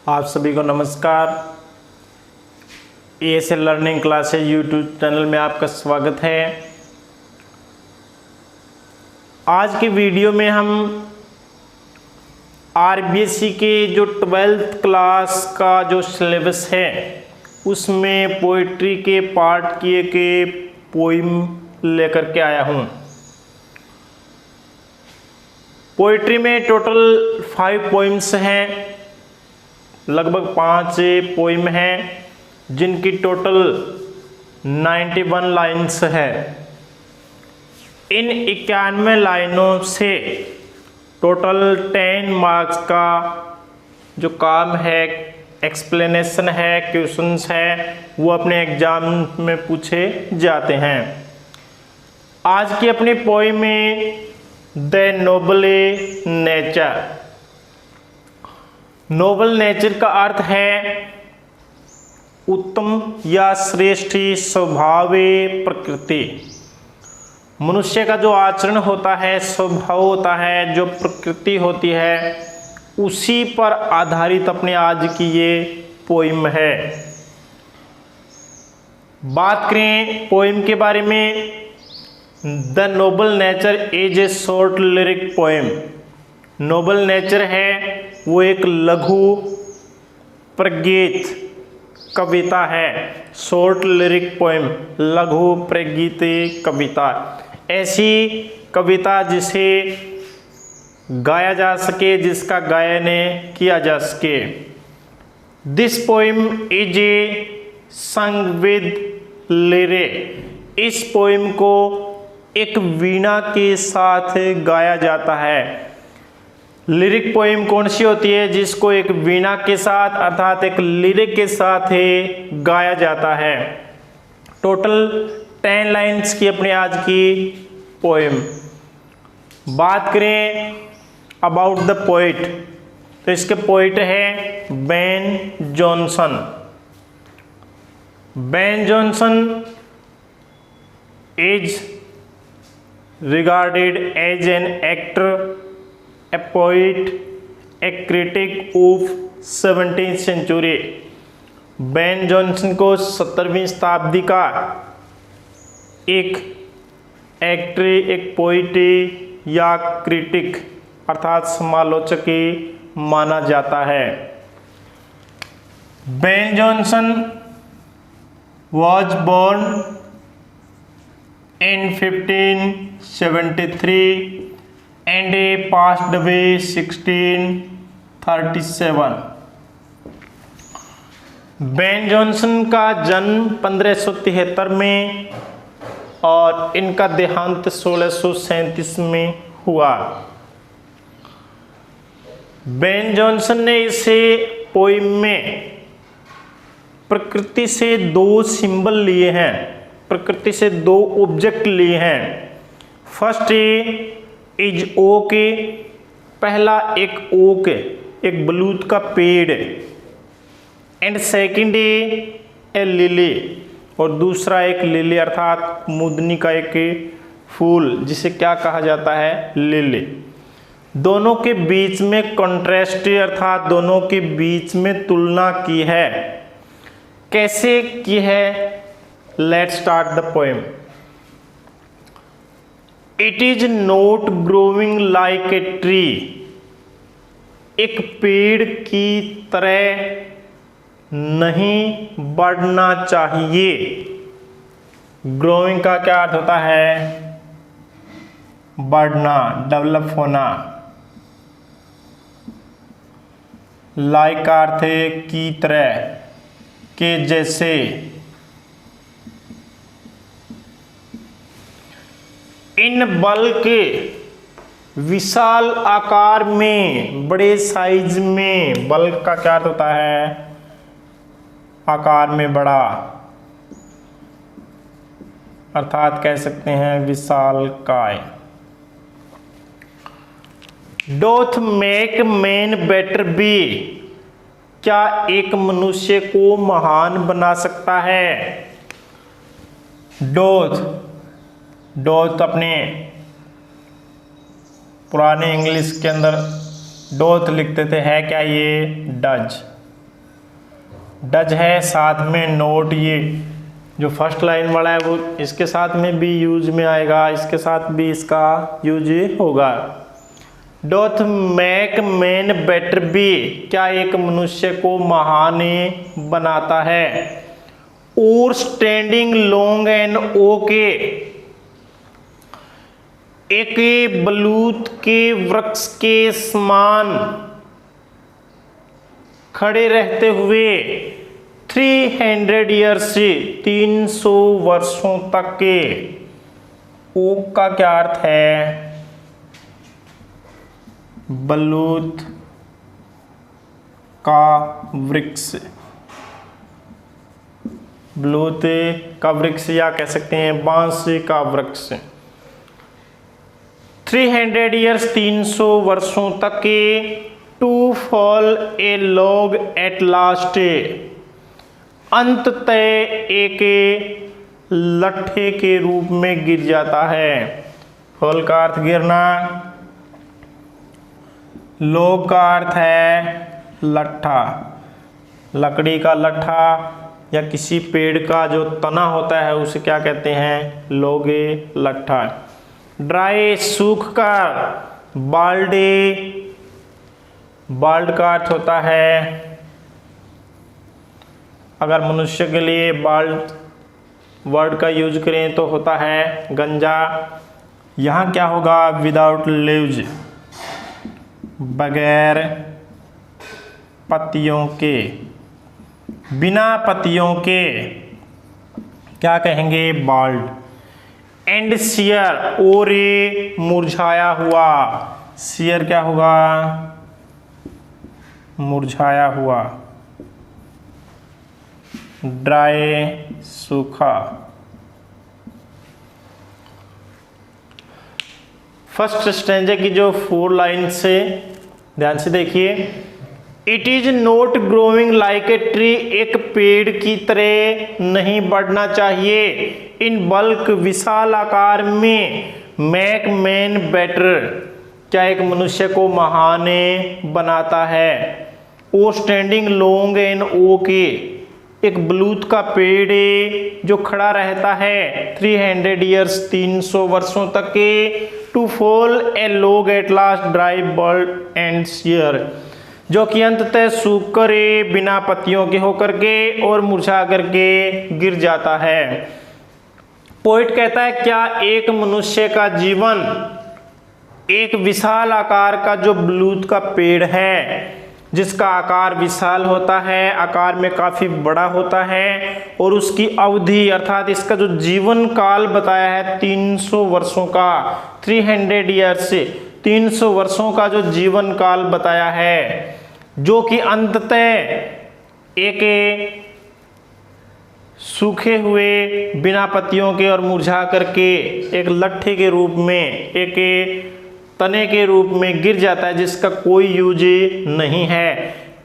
आप सभी को नमस्कार। ESL learning classes YouTube channel में आपका स्वागत है। आज की वीडियो में हम RBSE के जो 12th क्लास का जो सिलेबस है उसमें पोइट्री के पार्ट के पोइम लेकर के आया हूँ। पोइट्री में टोटल 5 पोइम्स हैं, लगभग 5 पोइम हैं जिनकी टोटल 91 लाइन्स है। इन 91 लाइनों से टोटल 10 मार्क्स का जो काम है, एक्सप्लेनेशन है, क्वेश्चंस है, वो अपने एग्जाम में पूछे जाते हैं। आज की अपनी पोइम में the Nobel nature. Nobel nature का अर्थ है उत्तम या श्रेष्ठ स्वभाव प्रकृति। मनुष्य का जो आचरण होता है, स्वभाव होता है, जो प्रकृति होती है, उसी पर आधारित अपने आज की ये पोइम है। बात करें पोइम के बारे में, the Nobel nature is a short lyric poem. Nobel nature है वो एक लघु प्रगीत कविता है। शॉर्ट लिरिक पोइम, लघु प्रगीत कविता, ऐसी कविता जिसे गाया जा सके, जिसका गायन किया जा सके। दिस पोइम इज ए संग विद लिरे। इस पोइम को एक वीणा के साथ गाया जाता है। लिरिक पोइम कौन सी होती है? जिसको एक वीणा के साथ अर्थात एक लिरिक के साथ गाया जाता है। टोटल 10 लाइन्स की अपनी आज की पोइम। बात करें अबाउट द पोइट, तो इसके पोइट है Ben Jonson. Ben Jonson is regarded as an actor, a poet, a critic of 17th century। Ben Jonson को 17वीं शताब्दी का एक एक्टर, एक पोइट या क्रिटिक अर्थात समालोचक माना जाता है। Ben Jonson was born in 1573 and passed away 1637। Ben Jonson का जन्म 1573 में और इनका देहांत 1637 में हुआ। बेन जॉनसन ने इसे पोइम में प्रकृति से 2 सिंबल लिए हैं, प्रकृति से 2 ऑब्जेक्ट लिए हैं। फर्स्ट इज ओक, पहला एक ओक, एक बलूत का पेड़, एंड सेकंड ए लिली, और दूसरा एक लिली अर्थात मुदनी का एक फूल, जिसे क्या कहा जाता है? लिली। दोनों के बीच में कॉन्ट्रास्ट अर्थात दोनों के बीच में तुलना की है। कैसे की है? Let's start the poem. It is not growing like a tree। एक पेड़ की तरह नहीं बढ़ना चाहिए। ग्रोइंग का क्या अर्थ होता है? बढ़ना, डेवलप होना। लाइक का अर्थ है की तरह, के जैसे। इन बल्क, विशाल आकार में, बड़े साइज में। बल्क का क्या अर्थ होता है? आकार में बड़ा, अर्थात कह सकते हैं विशालकाय। डोथ मेक मैन बेटर बी। क्या एक मनुष्य को महान बना सकता है? डोथ, डोथ अपने पुराने इंग्लिश के अंदर डोथ लिखते थे, है क्या ये? डज। डज है, साथ में नोट, ये जो फर्स्ट लाइन वाला है वो इसके साथ में भी यूज में आएगा, इसके साथ भी इसका यूज होगा। डोथ मेक मैन बेटर बी, क्या एक मनुष्य को महान बनाता है। और स्टैंडिंग लॉन्ग एंड ओके, एक बलूत के वृक्ष के समान खड़े रहते हुए 300 ईयर्स से 300 वर्षों तक के। ओक का क्या अर्थ है? बलूत का वृक्ष, बलूत का वृक्ष या कह सकते हैं बांस का वृक्ष। 300 ईयर्स 300 वर्षों तक के। To fall a log at last, अंततः एक लट्ठे के रूप में गिर जाता है। फॉल का अर्थ गिरना, लॉग का अर्थ है लट्ठा, लकड़ी का लट्ठा या किसी पेड़ का जो तना होता है उसे क्या कहते हैं? लॉगे, लट्ठा। ड्राई सूख कर, बाल्डे, बाल्ड का अर्थ होता है, अगर मनुष्य के लिए बाल्ड वर्ड का यूज करें तो होता है गंजा। यहाँ क्या होगा? विदाउट लीव्स, बगैर पत्तियों के, बिना पत्तियों के क्या कहेंगे? बाल्ड। एंड सियर, और ये मुरझाया हुआ, सियर क्या होगा? मुरझाया हुआ। ड्राई, सूखा। फर्स्ट स्टैंजा की जो 4 लाइन से ध्यान से देखिए। It is not growing like a tree, एक पेड़ की तरह नहीं बढ़ना चाहिए। इन बल्क, विशाल आकार में। मेक मैन बेटर, क्या एक मनुष्य को महान बनाता है। ओ स्टैंडिंग लॉन्ग एंड ओके, एक बलूत का पेड़ जो खड़ा रहता है 300 ईयर्स 300 वर्षों तक के। To fall a log at last, dry bald and sere, जो कि अंततः सूख कर बिना पत्तियों के होकर के और मुरझा करके गिर जाता है। पोइट कहता है क्या एक मनुष्य का जीवन एक विशाल आकार का जो बलूत का पेड़ है, जिसका आकार विशाल होता है, आकार में काफ़ी बड़ा होता है, और उसकी अवधि अर्थात इसका जो जीवन काल बताया है 300 वर्षों का, 300 ईयर्स से 300 वर्षों का जो जीवन काल बताया है, जो कि अंततः एक सूखे हुए बिना पत्तियों के और मुरझा करके एक लट्ठे के रूप में, एक तने के रूप में गिर जाता है, जिसका कोई यूज नहीं है।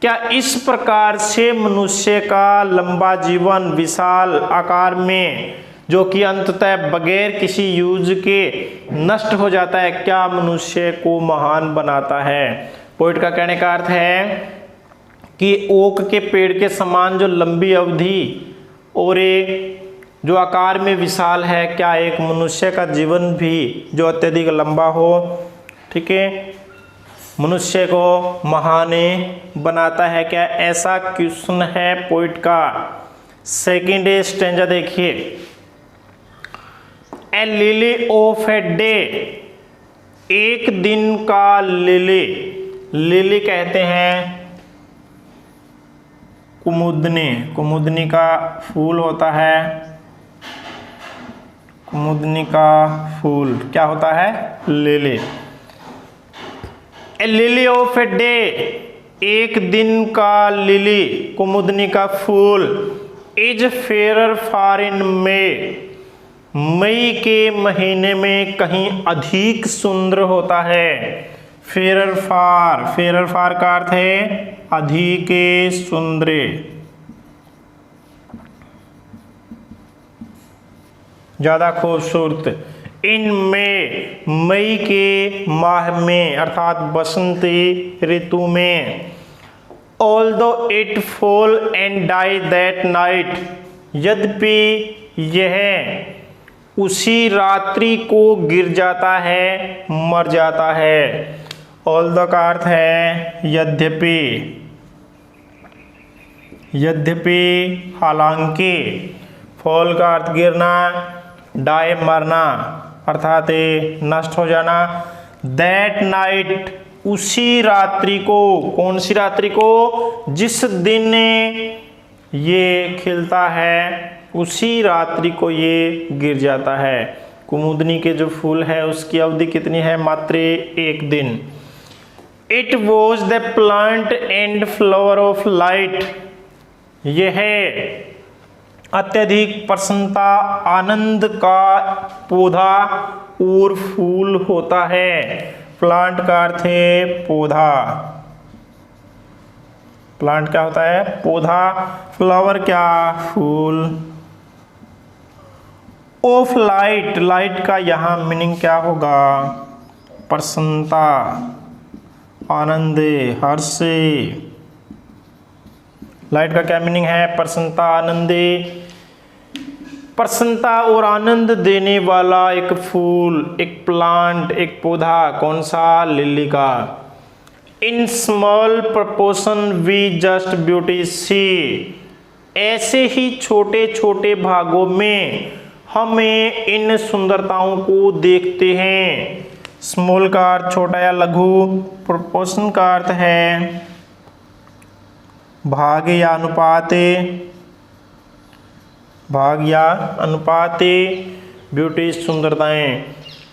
क्या इस प्रकार से मनुष्य का लंबा जीवन विशाल आकार में, जो कि अंततः बगैर किसी यूज के नष्ट हो जाता है, क्या मनुष्य को महान बनाता है? पोइट का कहने का अर्थ है कि ओक के पेड़ के समान जो लंबी अवधि और जो आकार में विशाल है, क्या एक मनुष्य का जीवन भी जो अत्यधिक लंबा हो, ठीक है, मनुष्य को महान बनाता है क्या? ऐसा क्वेश्चन है पोइट का। सेकंड स्टैंजा देखिए। ए लिली ऑफ ए डे, एक दिन का लिली, लिली कहते हैं कुमुदनी, कुमुदनी का फूल होता है, कुमुदनी का फूल क्या होता है? Lily. A lily of a day, एक दिन का लिली, कुमुदनी का फूल। इज फेयर फॉर इन मई, मई के महीने में कहीं अधिक सुंदर होता है। फेयर फार, फेयर फार का अर्थ है अधिक सुंदर। ज्यादा खूबसूरत। इन में, मई के माह में अर्थात बसंती ऋतु में। Although it fall and die that night, यद्यपि यह उसी रात्रि को गिर जाता है, मर जाता है। ऑल्दो का अर्थ है यद्यपि, यद्यपि, हालांकि। फॉल का अर्थ गिरना, डाई मरना अर्थात नष्ट हो जाना। दैट नाइट उसी रात्रि को, कौन सी रात्रि को, जिस दिन ये खिलता है उसी रात्रि को ये गिर जाता है। कुमुदनी के जो फूल है उसकी अवधि कितनी है, मात्र 1 दिन। It was the plant and flower of light, यह अत्यधिक प्रसन्नता आनंद का पौधा और फूल होता है। प्लांट का अर्थ है पौधा, प्लांट क्या होता है, पौधा। फ्लावर क्या, फूल। ऑफ लाइट, लाइट का यहाँ मीनिंग क्या होगा, प्रसन्नता, आनंद, हर्ष। लाइट का क्या मीनिंग है, प्रसन्नता, आनंद। प्रसन्नता और आनंद देने वाला एक फूल, एक प्लांट, एक पौधा, कौन सा, लिली का। In small proportion we just beauty see, ऐसे ही छोटे छोटे भागों में हमें इन सुंदरताओं को देखते हैं। स्मॉल का अर्थ छोटा या लघु, प्रोपोर्शन का अर्थ है भाग या अनुपात, भाग या अनुपात, ब्यूटी सुंदरताएं।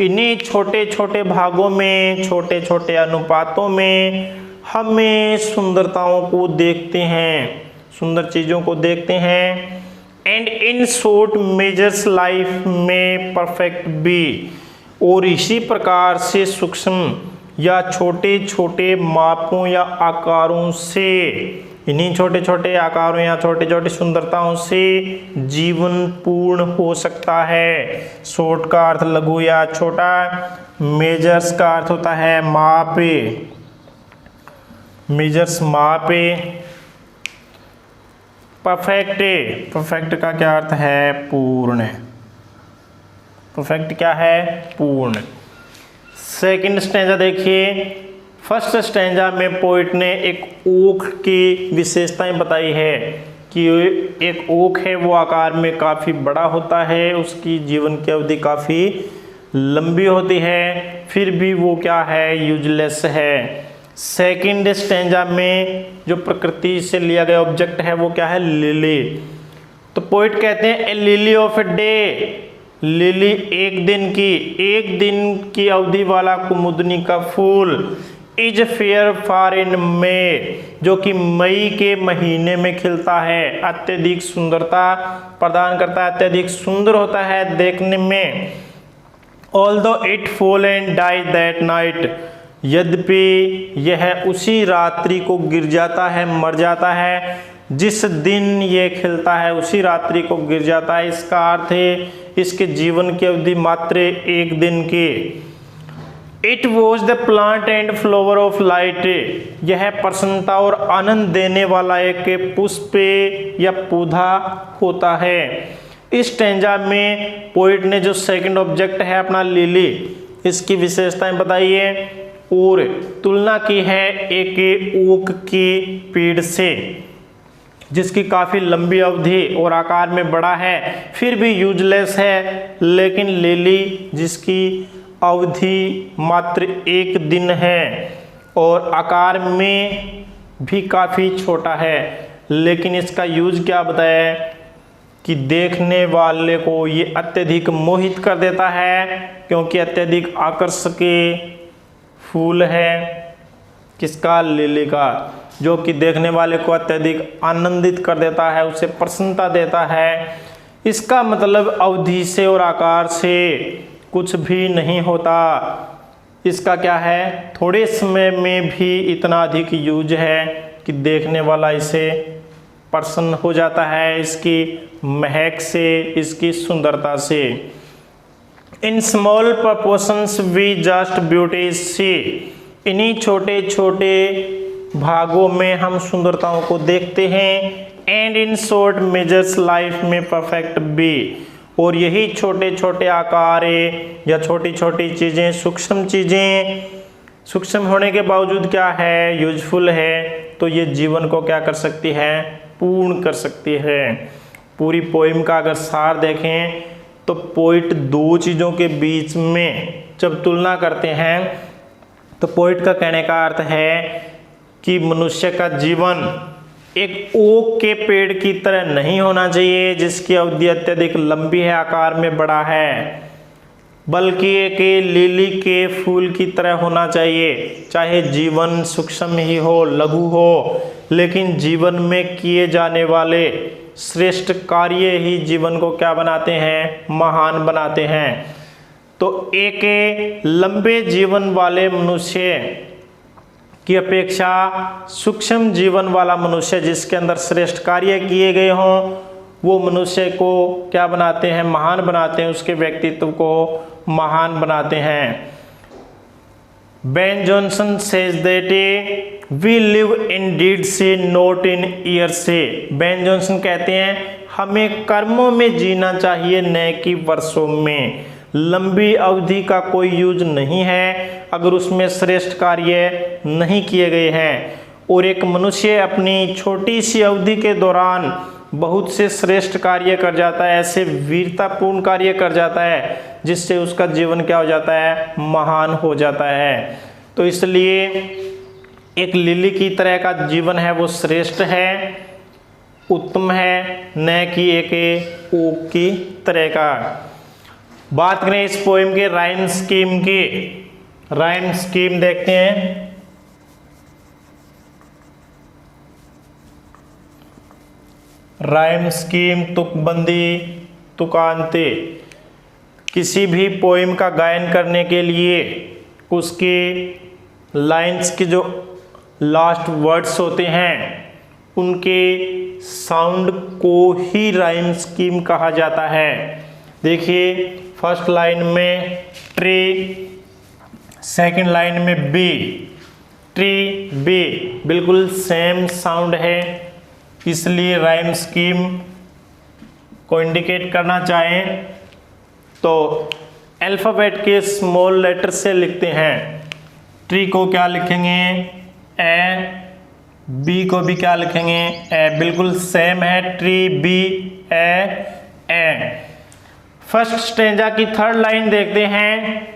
इन्हीं छोटे छोटे भागों में, छोटे छोटे अनुपातों में हमें सुंदरताओं को देखते हैं, सुंदर चीज़ों को देखते हैं। And in short measures life में परफेक्ट बी, और इसी प्रकार से सूक्ष्म या छोटे छोटे मापों या आकारों से, इन्हीं छोटे छोटे आकारों या छोटे छोटे सुंदरताओं से जीवन पूर्ण हो सकता है। शॉर्ट का अर्थ लघु या छोटा, मेजर्स का अर्थ होता है माप, मेजर्स माप। परफेक्ट, परफेक्ट का क्या अर्थ है, पूर्ण। परफेक्ट क्या है, पूर्ण। सेकंड स्टैंजा देखिए। फर्स्ट स्टैंजा में पोइट ने एक ओक की विशेषताएं बताई है कि एक ओक है वो आकार में काफ़ी बड़ा होता है, उसकी जीवन की अवधि काफ़ी लंबी होती है, फिर भी वो क्या है, यूजलेस है। सेकंड स्टैंजा में जो प्रकृति से लिया गया ऑब्जेक्ट है वो क्या है, लिली। तो पोइट कहते हैं a lily of a day, lily एक दिन की अवधि वाला कुमुदनी का फूल। Is fair for in May, जो कि मई के महीने में खिलता है, अत्यधिक सुंदरता प्रदान करता है, अत्यधिक सुंदर होता है देखने में। Although it fall and die that night, यद्यपि यह उसी रात्रि को गिर जाता है, मर जाता है, जिस दिन ये खिलता है उसी रात्रि को गिर जाता है। इसका अर्थ है इसके जीवन की अवधि मात्र 1 दिन की। It was the plant and flower of light, यह प्रसन्नता और आनंद देने वाला एक पुष्प या पौधा होता है। इस स्टैंजा में पोइट ने जो सेकंड ऑब्जेक्ट है अपना लिली, इसकी विशेषताएं बताई है और तुलना की है एक ओक की पेड़ से, जिसकी काफ़ी लंबी अवधि और आकार में बड़ा है, फिर भी यूजलेस है। लेकिन लिली जिसकी अवधि मात्र 1 दिन है और आकार में भी काफ़ी छोटा है, लेकिन इसका यूज क्या बताया कि देखने वाले को ये अत्यधिक मोहित कर देता है, क्योंकि अत्यधिक आकर्षक फूल है किसका, लिली का, जो कि देखने वाले को अत्यधिक आनंदित कर देता है, उसे प्रसन्नता देता है। इसका मतलब अवधि से और आकार से कुछ भी नहीं होता। इसका क्या है, थोड़े समय में भी इतना अधिक यूज है कि देखने वाला इसे प्रसन्न हो जाता है, इसकी महक से, इसकी सुंदरता से। In small proportions we just beauty see, इन्हीं छोटे छोटे भागों में हम सुंदरताओं को देखते हैं। And in short measures life में परफेक्ट बी, और यही छोटे छोटे आकार या छोटी छोटी चीज़ें, सूक्ष्म चीज़ें, सूक्ष्म होने के बावजूद क्या है, यूजफुल है, तो ये जीवन को क्या कर सकती है, पूर्ण कर सकती है। पूरी पोइम का अगर सार देखें तो पोइट दो चीज़ों के बीच में जब तुलना करते हैं तो पोइट का कहने का अर्थ है कि मनुष्य का जीवन एक ओक के पेड़ की तरह नहीं होना चाहिए जिसकी अवधि अत्यधिक लंबी है, आकार में बड़ा है, बल्कि एक लिली के फूल की तरह होना चाहिए। चाहे जीवन सूक्ष्म ही हो, लघु हो, लेकिन जीवन में किए जाने वाले श्रेष्ठ कार्य ही जीवन को क्या बनाते हैं, महान बनाते हैं। तो एक लंबे जीवन वाले मनुष्य की अपेक्षा सूक्ष्म जीवन वाला मनुष्य जिसके अंदर श्रेष्ठ कार्य किए गए हों, वो मनुष्य को क्या बनाते हैं, महान बनाते हैं, उसके व्यक्तित्व को महान बनाते हैं। Ben Jonson says that we live in deeds not in years. Ben Jonson कहते हैं हमें कर्मों में जीना चाहिए, न कि वर्षों में। लंबी अवधि का कोई यूज नहीं है अगर उसमें श्रेष्ठ कार्य नहीं किए गए हैं। और एक मनुष्य अपनी छोटी सी अवधि के दौरान बहुत से श्रेष्ठ कार्य कर जाता है, ऐसे वीरतापूर्ण कार्य कर जाता है जिससे उसका जीवन क्या हो जाता है, महान हो जाता है। तो इसलिए एक लिली की तरह का जीवन है वो श्रेष्ठ है, उत्तम है, न कि एक ओक की तरह का। बात करें इस पोएम के राइम स्कीम की, राइम स्कीम देखते हैं। राइम स्कीम, तुकबंदी, तुकांते। किसी भी पोएम का गायन करने के लिए उसके लाइंस के जो लास्ट वर्ड्स होते हैं उनके साउंड को ही राइम स्कीम कहा जाता है। देखिए फर्स्ट लाइन में ट्री, सेकंड लाइन में बी, ट्री बी, बिल्कुल सेम साउंड है, इसलिए राइम स्कीम को इंडिकेट करना चाहें तो अल्फ़ाबेट के स्मॉल लेटर से लिखते हैं। ट्री को क्या लिखेंगे, ए, बी को भी क्या लिखेंगे, ए, बिल्कुल सेम है, ट्री बी ए। फर्स्ट स्टेंजा की थर्ड लाइन देखते हैं,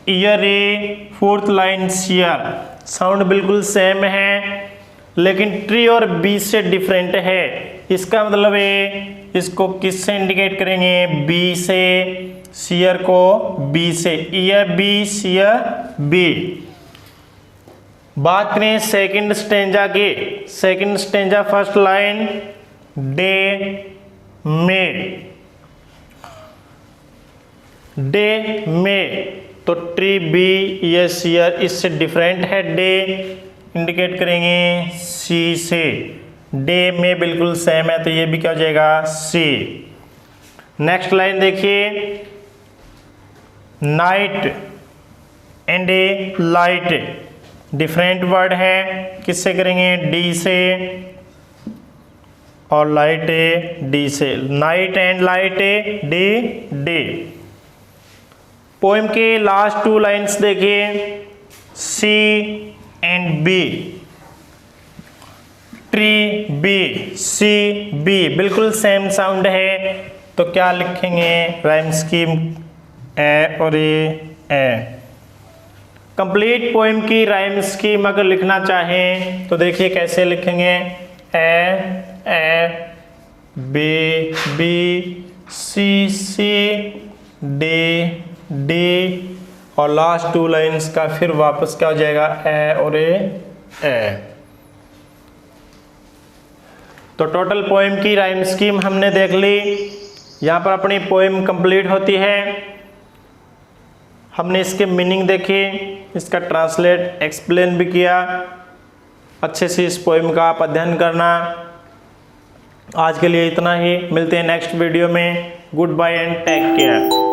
ईयर ए, फोर्थ लाइन सियर। साउंड बिल्कुल सेम है लेकिन ट्री और बी से डिफरेंट है। इसका मतलब है इसको किससे इंडिकेट करेंगे, बी से, सियर को बी से, ईयर बी, सियर बी। बात करें सेकंड स्टेंजा की, second stanza first line, day में, डे में, तो ट्री बी, ये सियर इससे डिफरेंट है, डे इंडिकेट करेंगे सी से, डे में बिल्कुल सेम है तो ये भी क्या हो जाएगा, सी। नेक्स्ट लाइन देखिए, night and a light, different word है, किससे करेंगे, डी से, और लाइट ए डी से, night and light a D, day. Poem के लास्ट टू लाइन्स देखिए, C and B, tree B, C B, बिल्कुल सेम साउंड है तो क्या लिखेंगे, राइम स्कीम ए और ए। कंप्लीट पोएम की राइम स्कीम अगर लिखना चाहें तो देखिए कैसे लिखेंगे, A, B, B, C, D, D, और लास्ट टू लाइन्स का फिर वापस क्या हो जाएगा, ए और ए। तो टोटल पोएम की राइम स्कीम हमने देख ली। यहाँ पर अपनी पोएम कंप्लीट होती है। हमने इसके मीनिंग देखे, इसका ट्रांसलेट एक्सप्लेन भी किया। अच्छे से इस पोएम का आप अध्ययन करना। आज के लिए इतना ही, मिलते हैं नेक्स्ट वीडियो में। Good bye and take care.